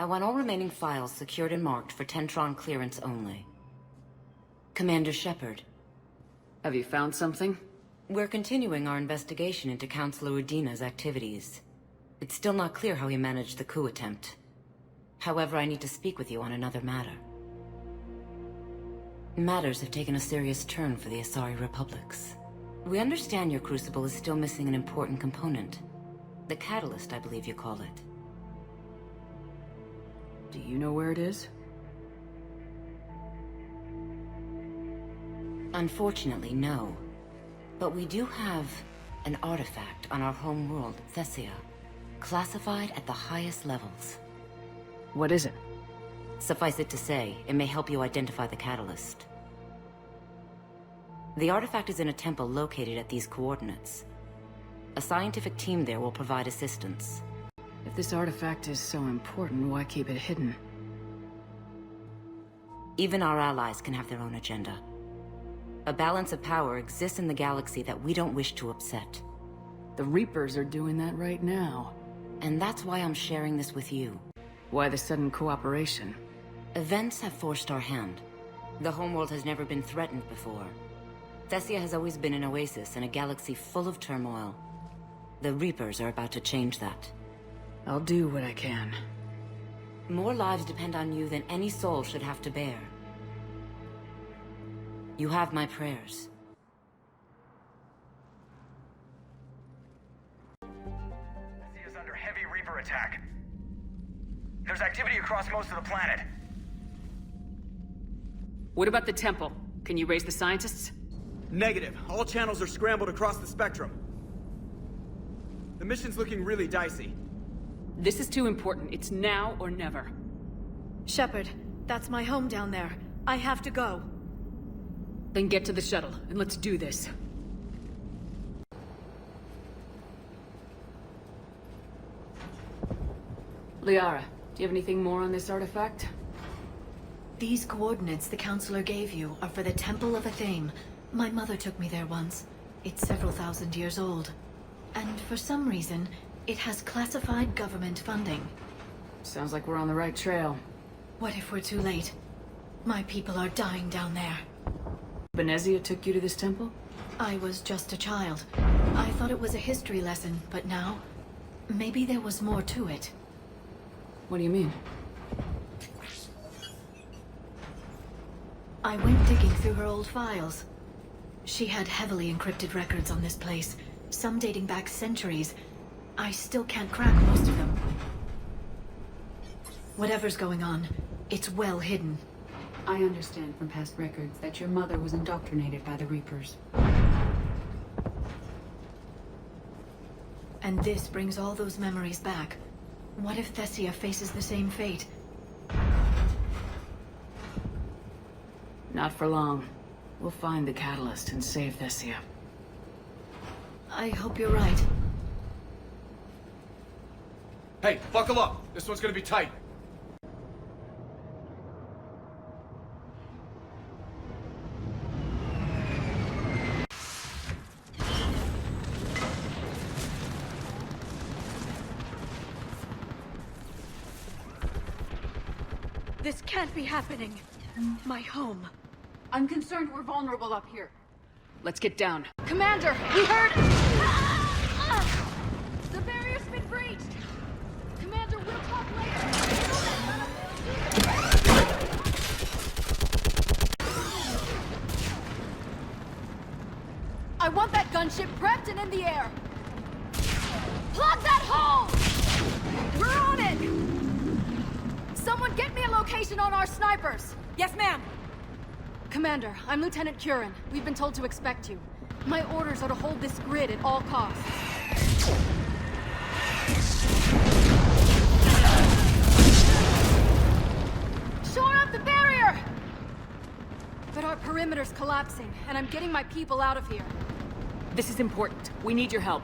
I want all remaining files secured and marked for Tentron clearance only. Commander Shepard. Have you found something? We're continuing our investigation into Councilor Udina's activities. It's still not clear how he managed the coup attempt. However, I need to speak with you on another matter. Matters have taken a serious turn for the Asari Republics. We understand your crucible is still missing an important component. The catalyst, I believe you call it. Do you know where it is? Unfortunately, no. But we do have an artifact on our home world, Thessia, classified at the highest levels. What is it? Suffice it to say, it may help you identify the catalyst. The artifact is in a temple located at these coordinates. A scientific team there will provide assistance. If this artifact is so important, why keep it hidden? Even our allies can have their own agenda. A balance of power exists in the galaxy that we don't wish to upset. The Reapers are doing that right now. And that's why I'm sharing this with you. Why the sudden cooperation? Events have forced our hand. The homeworld has never been threatened before. Thessia has always been an oasis in a galaxy full of turmoil. The Reapers are about to change that. I'll do what I can. More lives depend on you than any soul should have to bear. You have my prayers. Thessia is under heavy Reaper attack. There's activity across most of the planet. What about the temple? Can you raise the scientists? Negative. All channels are scrambled across the spectrum. The mission's looking really dicey. This is too important. It's now or never. Shepard, that's my home down there. I have to go. Then get to the shuttle, and let's do this. Liara, do you have anything more on this artifact? These coordinates the Counselor gave you are for the Temple of Athame. My mother took me there once. It's several thousand years old. And for some reason, it has classified government funding. Sounds like we're on the right trail. What if we're too late? My people are dying down there. Thessia took you to this temple? I was just a child. I thought it was a history lesson, but now, maybe there was more to it. What do you mean? I went digging through her old files. She had heavily encrypted records on this place, some dating back centuries. I still can't crack most of them. Whatever's going on, it's well hidden. I understand from past records that your mother was indoctrinated by the Reapers. And this brings all those memories back. What if Thessia faces the same fate? Not for long. We'll find the catalyst and save Thessia. I hope you're right. Hey, buckle up. This one's gonna be tight. This can't be happening. My home. I'm concerned we're vulnerable up here. Let's get down. Commander, we heard... The barrier's been breached! Commander, we'll talk later! I want that gunship prepped and in the air! Plug that hole! We're on it! Someone get me a location on our snipers! Yes, ma'am! Commander, I'm Lieutenant Curran. We've been told to expect you. My orders are to hold this grid at all costs. Shore up the barrier! But our perimeter's collapsing, and I'm getting my people out of here. This is important. We need your help.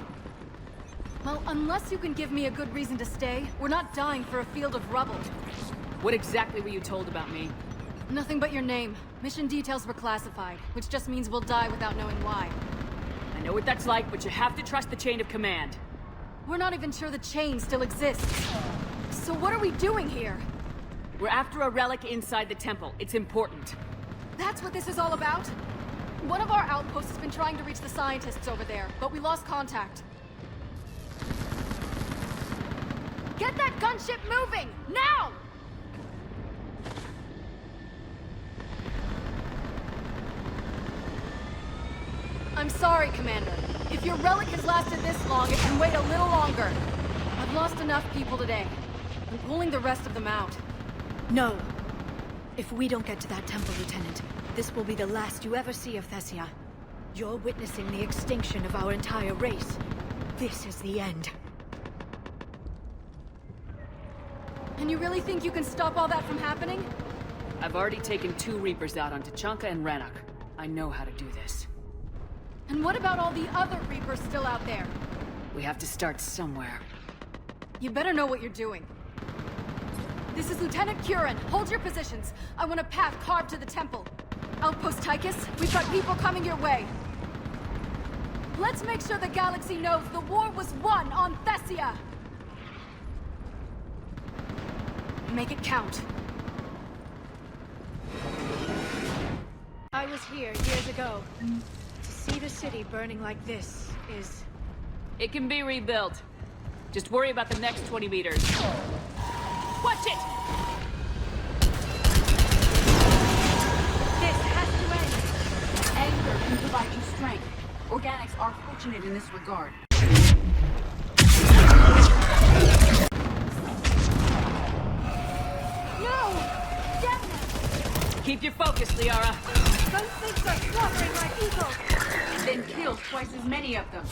Well, unless you can give me a good reason to stay, we're not dying for a field of rubble. What exactly were you told about me? Nothing but your name. Mission details were classified, which just means we'll die without knowing why. I know what that's like, but you have to trust the chain of command. We're not even sure the chain still exists. So what are we doing here? We're after a relic inside the temple. It's important. That's what this is all about? One of our outposts has been trying to reach the scientists over there, but we lost contact. Get that gunship moving! Now! I'm sorry, Commander. If your relic has lasted this long, it can wait a little longer. I've lost enough people today. I'm pulling the rest of them out. No. If we don't get to that temple, Lieutenant, this will be the last you ever see of Thessia. You're witnessing the extinction of our entire race. This is the end. And you really think you can stop all that from happening? I've already taken 2 Reapers out on Tachanka and Rannoch. I know how to do this. And what about all the other Reapers still out there? We have to start somewhere. You better know what you're doing. This is Lieutenant Curran. Hold your positions. I want a path carved to the temple. Outpost Tychus, we've got people coming your way. Let's make sure the galaxy knows the war was won on Thessia! Make it count. I was here years ago. To see the city burning like this is... It can be rebuilt. Just worry about the next 20 meters. Watch it! This has to end. Anger can provide you strength. Organics are fortunate in this regard. No! Damn it! Keep your focus, Liara. Those things are slaughtering like eagles! Then kill twice as many of them.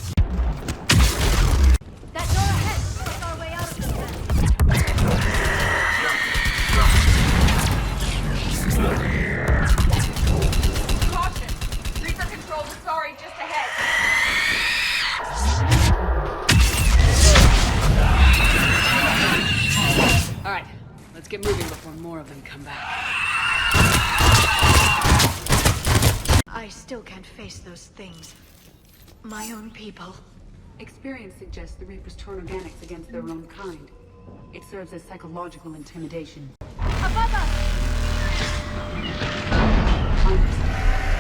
That door ahead! That's our way out of this mess. Caution! Reaper control asari just ahead. All right, let's get moving before more of them come back. I still can't face those things. My own people. Experience suggests the Reapers turn organics against their own kind. It serves as psychological intimidation. Above us! I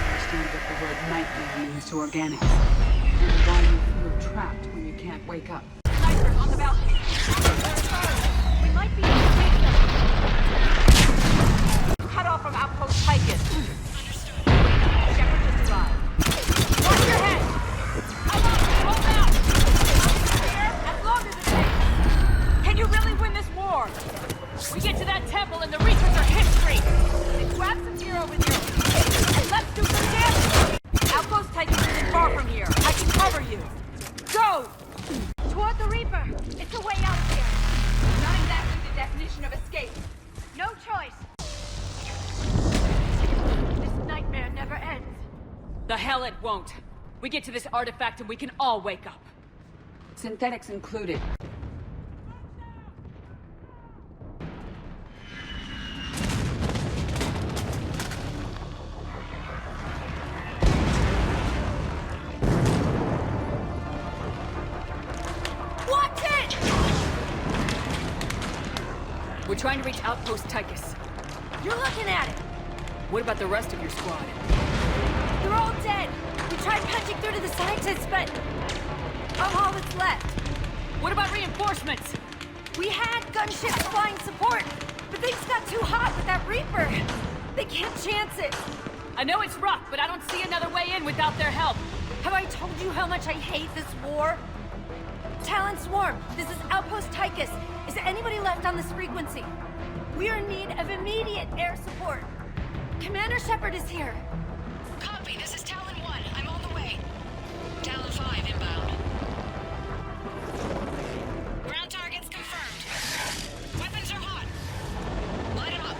understand what the word nightmare means to organics, and why you feel trapped when you can't wake up. Snipers on the balcony! We might be able to take them. Cut off from outpost Tychus. Shepard just arrived. Watch your head! Hold out! Here, as long as it takes. Can you really win this war? We get to that temple and the Reapers are history! Then grab some gear over there. And let's do some damage! Outpost Tychus isn't far from here. I can cover you. Go! Toward the Reaper! It's a way out of here! Not exactly the definition of escape. No choice! This nightmare never ends. The hell it won't. We get to this artifact and we can all wake up. Synthetics included. Watch it! We're trying to reach Outpost Tychus. You're looking at it! What about the rest of your squad? They're all dead! We tried punching through to the scientists, but... I'm all that's left. What about reinforcements? We had gunships flying support, but things got too hot with that Reaper. They can't chance it. I know it's rough, but I don't see another way in without their help. Have I told you how much I hate this war? Talon Swarm, this is Outpost Tychus. Is there anybody left on this frequency? We are in need of immediate air support. Commander Shepard is here. Copy, this is Talon 1. I'm on the way. Talon 5 inbound. Ground targets confirmed. Weapons are hot. Light 'em up.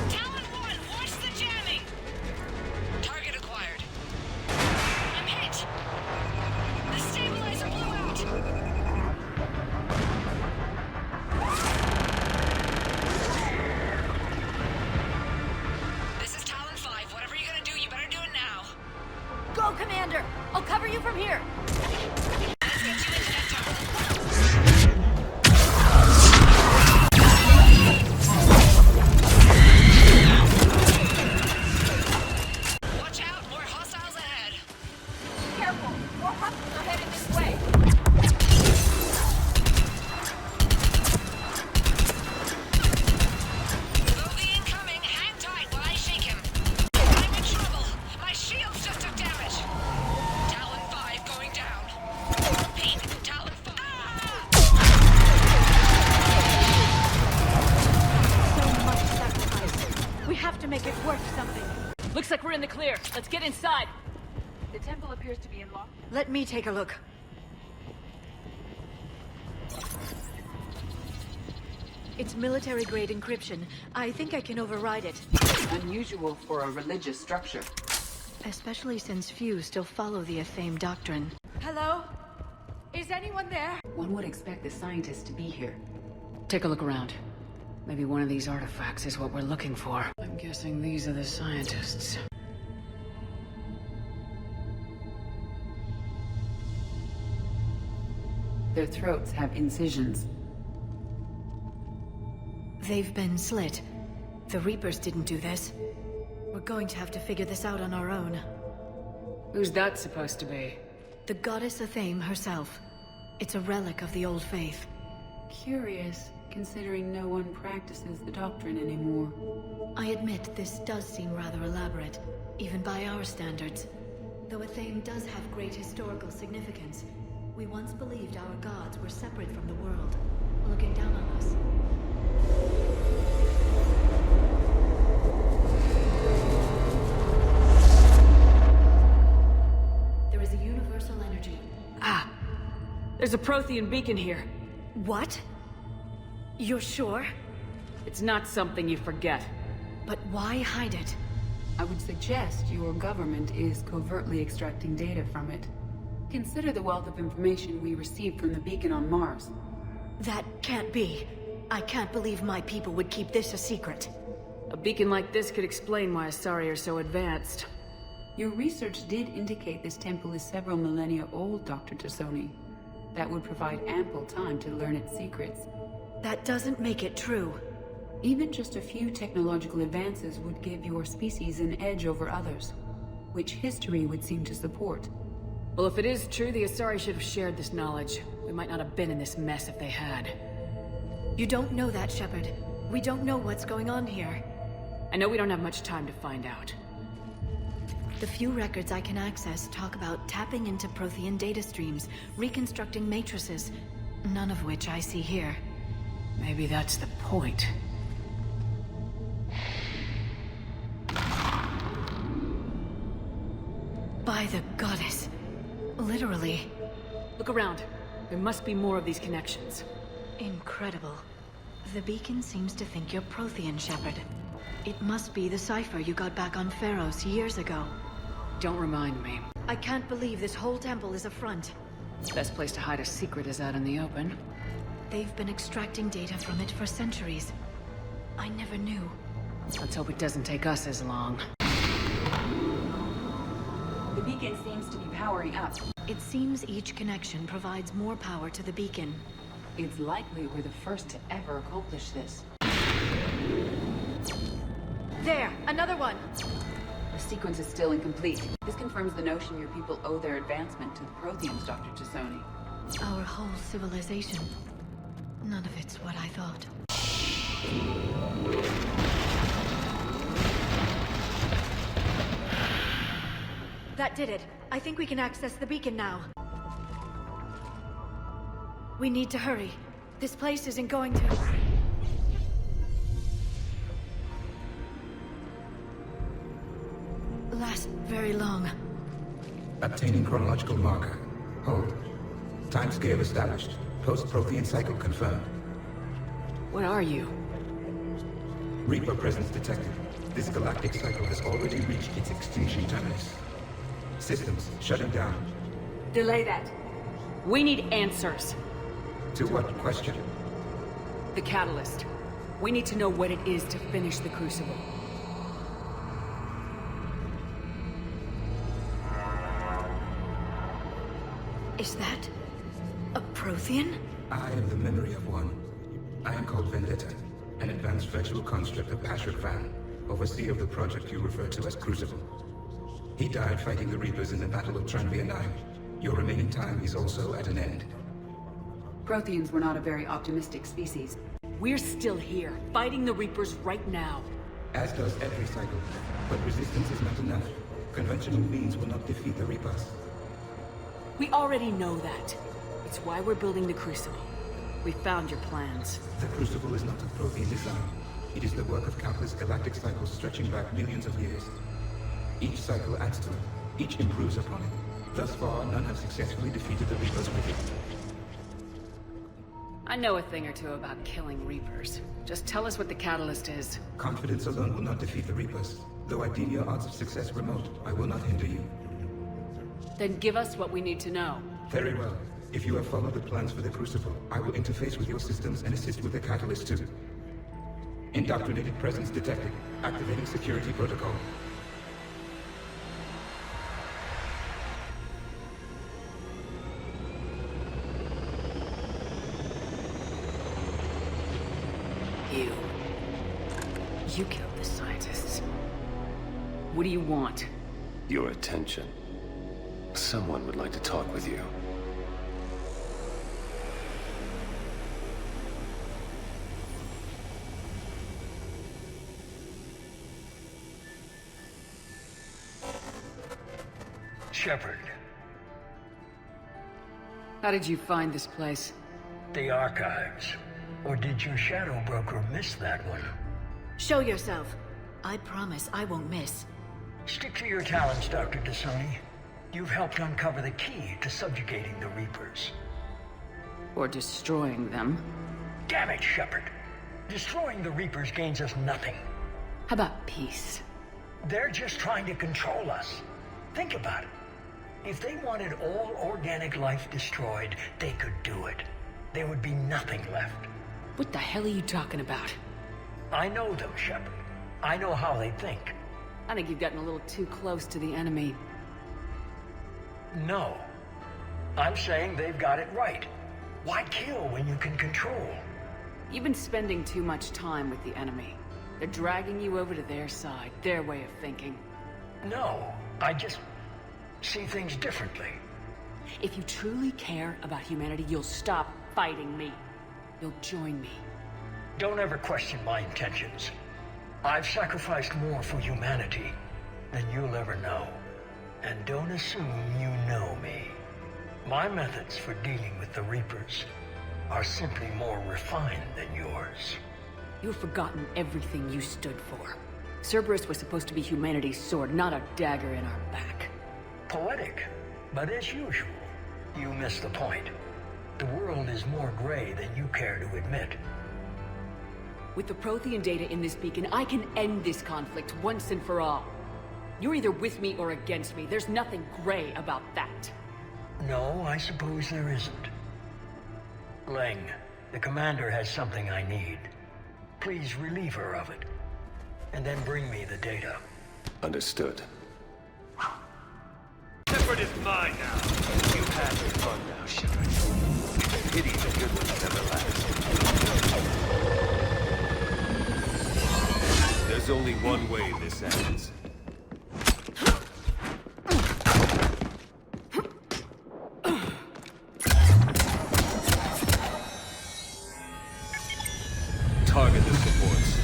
Talon 1, watch the jamming! Target acquired. I'm hit! The stabilizer blew out! This is Talon 5. Whatever you're gonna do, you better do it now. Go, Commander! I'll cover you from here. Looks like we're in the clear. Let's get inside. The temple appears to be in lock. Let me take a look. It's military-grade encryption. I think I can override it. Unusual for a religious structure. Especially since few still follow the Athame doctrine. Hello? Is anyone there? One would expect the scientists to be here. Take a look around. Maybe one of these artifacts is what we're looking for. I'm guessing these are the scientists. Their throats have incisions. They've been slit. The Reapers didn't do this. We're going to have to figure this out on our own. Who's that supposed to be? The goddess Athame herself. It's a relic of the old faith. Curious, considering no one practices the doctrine anymore. I admit this does seem rather elaborate, even by our standards. Though Athame does have great historical significance, we once believed our gods were separate from the world, looking down on us. There is a universal energy. Ah! There's a Prothean beacon here. What? You're sure? It's not something you forget. But why hide it? I would suggest your government is covertly extracting data from it. Consider the wealth of information we received from the beacon on Mars. That can't be. I can't believe my people would keep this a secret. A beacon like this could explain why Asari are so advanced. Your research did indicate this temple is several millennia old, Dr. Tassoni. That would provide ample time to learn its secrets. That doesn't make it true. Even just a few technological advances would give your species an edge over others, which history would seem to support. Well, if it is true, the Asari should have shared this knowledge. We might not have been in this mess if they had. You don't know that, Shepard. We don't know what's going on here. I know we don't have much time to find out. The few records I can access talk about tapping into Prothean data streams, reconstructing matrices, none of which I see here. Maybe that's the point. By the goddess. Literally. Look around. There must be more of these connections. Incredible. The beacon seems to think you're Prothean, Shepard. It must be the cipher you got back on Pharos years ago. Don't remind me. I can't believe this whole temple is a front. Best place to hide a secret is out in the open. They've been extracting data from it for centuries. I never knew. Let's hope it doesn't take us as long. The beacon seems to be powering up. It seems each connection provides more power to the beacon. It's likely we're the first to ever accomplish this. There! Another one! The sequence is still incomplete. This confirms the notion your people owe their advancement to the Protheans, Dr. Tassoni. Our whole civilization. None of it's what I thought. That did it. I think we can access the beacon now. We need to hurry. This place isn't going to... last very long. Obtaining chronological marker. Hold. Timescale established. Post-Prothean cycle confirmed. What are you? Reaper presence detected. This galactic cycle has already reached its extinction terminus. Systems shutting down. Delay that. We need answers. To what question? The catalyst. We need to know what it is to finish the Crucible. Is that... a Prothean? I am the memory of one. I am called Vendetta, an advanced virtual construct of Asher Van, overseer of the project you refer to as Crucible. He died fighting the Reapers in the Battle of Tranvia 9. Your remaining time is also at an end. Protheans were not a very optimistic species. We're still here, fighting the Reapers right now. As does every cycle. But resistance is not enough. Conventional means will not defeat the Reapers. We already know that. It's why we're building the Crucible. We found your plans. The Crucible is not a Prothean design. It is the work of countless galactic cycles stretching back millions of years. Each cycle adds to it. Each improves upon it. Thus far, none have successfully defeated the Reapers with it. I know a thing or two about killing Reapers. Just tell us what the catalyst is. Confidence alone will not defeat the Reapers. Though I deem your odds of success remote, I will not hinder you. Then give us what we need to know. Very well. If you have followed the plans for the Crucible, I will interface with your systems and assist with the catalyst too. Indoctrinated presence detected. Activating security protocol. You killed the scientists. What do you want? Your attention. Someone would like to talk with you. Shepard. How did you find this place? The archives. Or did your shadow broker miss that one? Show yourself. I promise I won't miss. Stick to your talents, Dr. T'Soni. You've helped uncover the key to subjugating the Reapers. Or destroying them. Damn it, Shepard. Destroying the Reapers gains us nothing. How about peace? They're just trying to control us. Think about it. If they wanted all organic life destroyed, they could do it. There would be nothing left. What the hell are you talking about? I know them, Shepard. I know how they think. I think you've gotten a little too close to the enemy. No. I'm saying they've got it right. Why kill when you can control? You've been spending too much time with the enemy. They're dragging you over to their side, their way of thinking. No, I just see things differently. If you truly care about humanity, you'll stop fighting me. You'll join me. Don't ever question my intentions. I've sacrificed more for humanity than you'll ever know. And don't assume you know me. My methods for dealing with the Reapers are simply more refined than yours. You've forgotten everything you stood for. Cerberus was supposed to be humanity's sword, not a dagger in our back. Poetic, but as usual, you miss the point. The world is more gray than you care to admit. With the Prothean data in this beacon, I can end this conflict once and for all. You're either with me or against me. There's nothing gray about that. No, I suppose there isn't. Leng, the commander has something I need. Please relieve her of it. And then bring me the data. Understood. Shepard is mine now. You've had your fun now, Shepard. It's a pity the good ones never last. There's only one way this ends. Target the supports.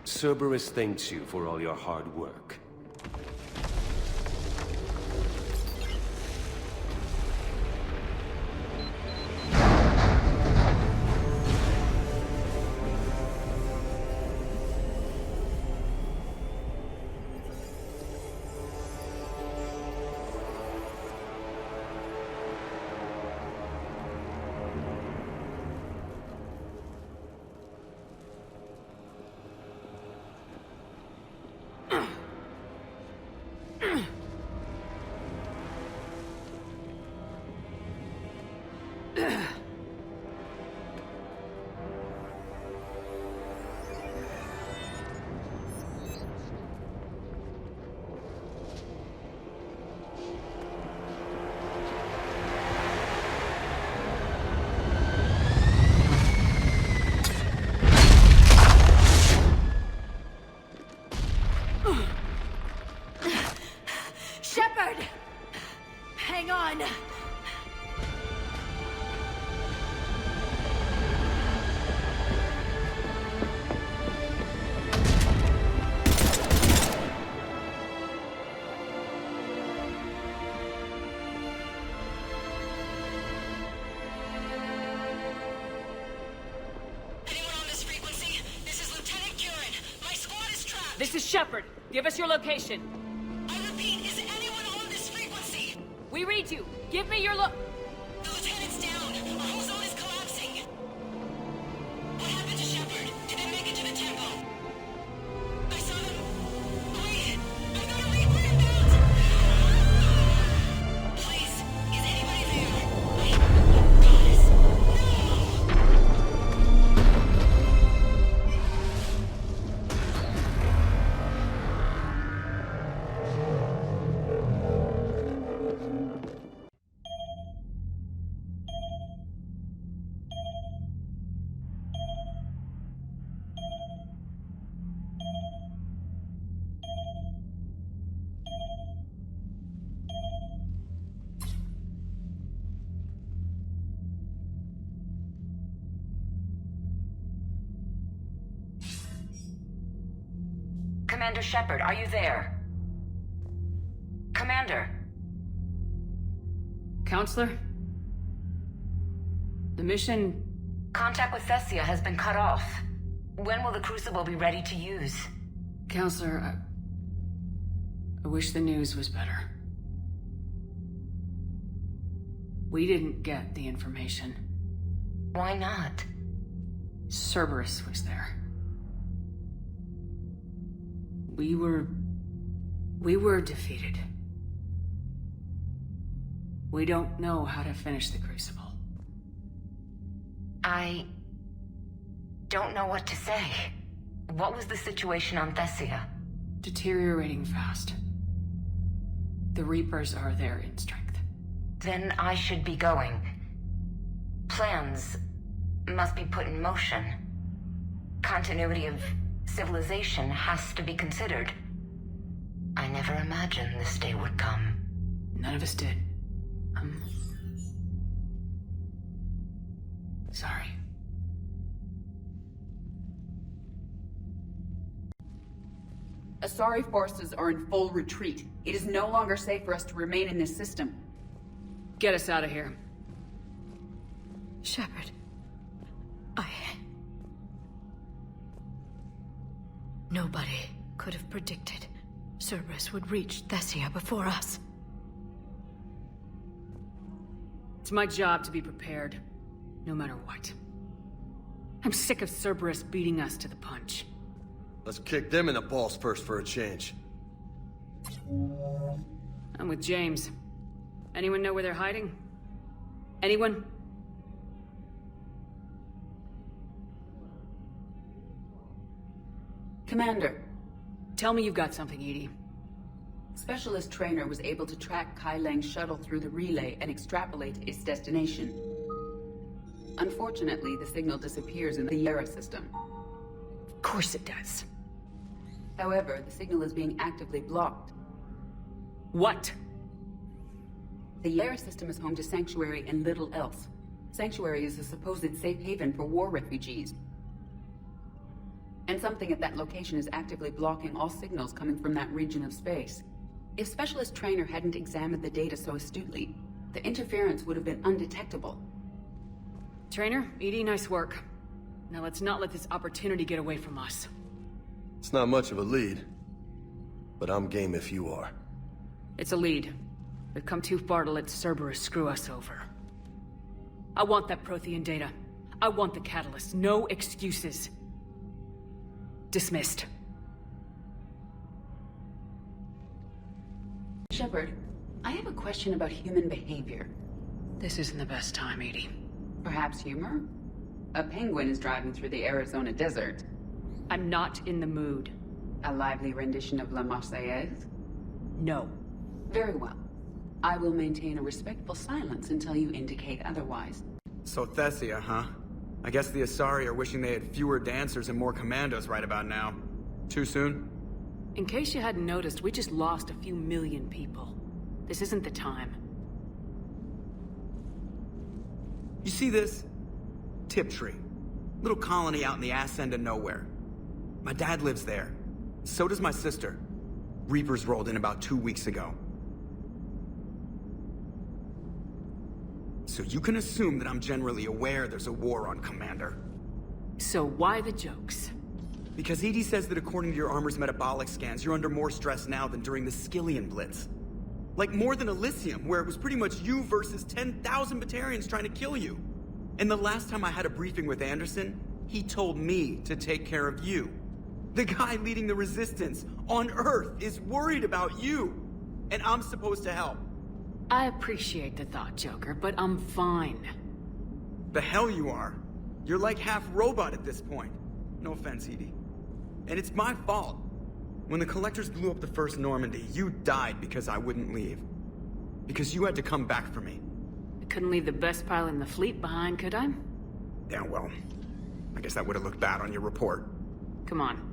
Cerberus thanks you for all your hard work. Hang on! This is Shepard. Give us your location. I repeat, is anyone on this frequency? We read you. Give me your The lieutenant's down. Our whole zone is collapsing. What happened to Shepard? Did they make it to the temple? I saw them. Wait, I got a Reaper inbound. Please, is anybody there? Goddess, no! Commander Shepard, are you there? Commander! Counselor? The mission... Contact with Thessia has been cut off. When will the Crucible be ready to use? Counselor, I wish the news was better. We didn't get the information. Why not? Cerberus was there. We were defeated. We don't know how to finish the Crucible. I don't know what to say. What was the situation on Thessia? Deteriorating fast. The Reapers are there in strength. Then I should be going. Plans must be put in motion. Continuity of civilization has to be considered. I never imagined this day would come. None of us did. Sorry. Asari forces are in full retreat. It is no longer safe for us to remain in this system. Get us out of here. Shepard, Nobody could have predicted Cerberus would reach Thessia before us. It's my job to be prepared, no matter what. I'm sick of Cerberus beating us to the punch. Let's kick them in the balls first for a change. I'm with James. Anyone know where they're hiding? Anyone? Commander. Tell me you've got something, Edie. Specialist Trainer was able to track Kai Lang's shuttle through the relay and extrapolate its destination. Unfortunately, the signal disappears in the Yara system. Of course it does. However, the signal is being actively blocked. What? The Yara system is home to Sanctuary and little else. Sanctuary is a supposed safe haven for war refugees. And something at that location is actively blocking all signals coming from that region of space. If Specialist Trainer hadn't examined the data so astutely, the interference would have been undetectable. Trainer, Edie, nice work. Now let's not let this opportunity get away from us. It's not much of a lead, but I'm game if you are. It's a lead. We've come too far to let Cerberus screw us over. I want that Prothean data. I want the catalyst. No excuses. Dismissed. Shepard, I have a question about human behavior. This isn't the best time, Edie. Perhaps humor? A penguin is driving through the Arizona desert. I'm not in the mood. A lively rendition of La Marseillaise? No. Very well. I will maintain a respectful silence until you indicate otherwise. So Thessia, huh? I guess the Asari are wishing they had fewer dancers and more commandos right about now. Too soon? In case you hadn't noticed, we just lost a few million people. This isn't the time. You see this? Tiptree. Little colony out in the ass end of nowhere. My dad lives there. So does my sister. Reapers rolled in about 2 weeks ago. So you can assume that I'm generally aware there's a war on, Commander. So why the jokes? Because EDI says that according to your armor's metabolic scans, you're under more stress now than during the Skillian Blitz. Like more than Elysium, where it was pretty much you versus 10,000 Batarians trying to kill you. And the last time I had a briefing with Anderson, he told me to take care of you. The guy leading the resistance on Earth is worried about you. And I'm supposed to help. I appreciate the thought, Joker, but I'm fine. The hell you are. You're like half robot at this point. No offense, EDI. And it's my fault. When the Collectors blew up the first Normandy, you died because I wouldn't leave. Because you had to come back for me. I couldn't leave the best pilot in the fleet behind, could I? Yeah, well, I guess that would have looked bad on your report. Come on.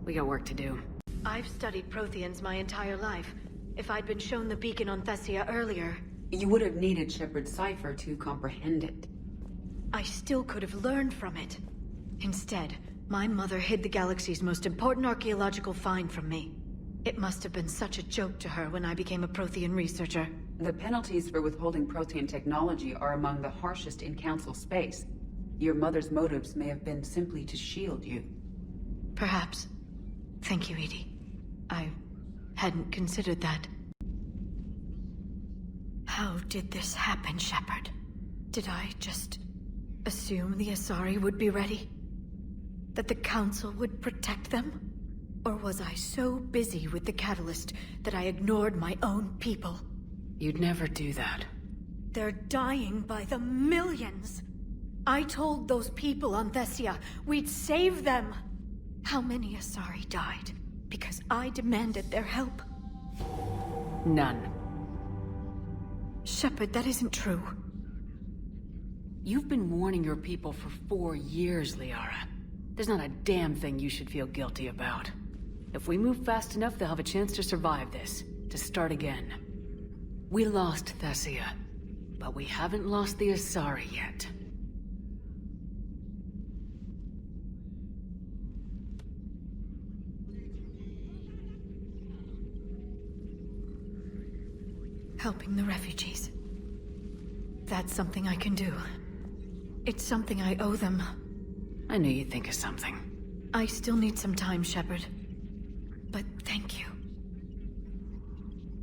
We got work to do. I've studied Protheans my entire life. If I'd been shown the beacon on Thessia earlier... You would have needed Shepard's cipher to comprehend it. I still could have learned from it. Instead, my mother hid the galaxy's most important archaeological find from me. It must have been such a joke to her when I became a Prothean researcher. The penalties for withholding Prothean technology are among the harshest in Council space. Your mother's motives may have been simply to shield you. Perhaps. Thank you, EDI. I hadn't considered that. How did this happen, Shepard? Did I just assume the Asari would be ready? That the Council would protect them? Or was I so busy with the Catalyst that I ignored my own people? You'd never do that. They're dying by the millions! I told those people on Thessia we'd save them! How many Asari died because I demanded their help? None. Shepard, that isn't true. You've been warning your people for 4 years, Liara. There's not a damn thing you should feel guilty about. If we move fast enough, they'll have a chance to survive this, to start again. We lost Thessia, but we haven't lost the Asari yet. Helping the refugees. That's something I can do. It's something I owe them. I knew you'd think of something. I still need some time, Shepard. But thank you.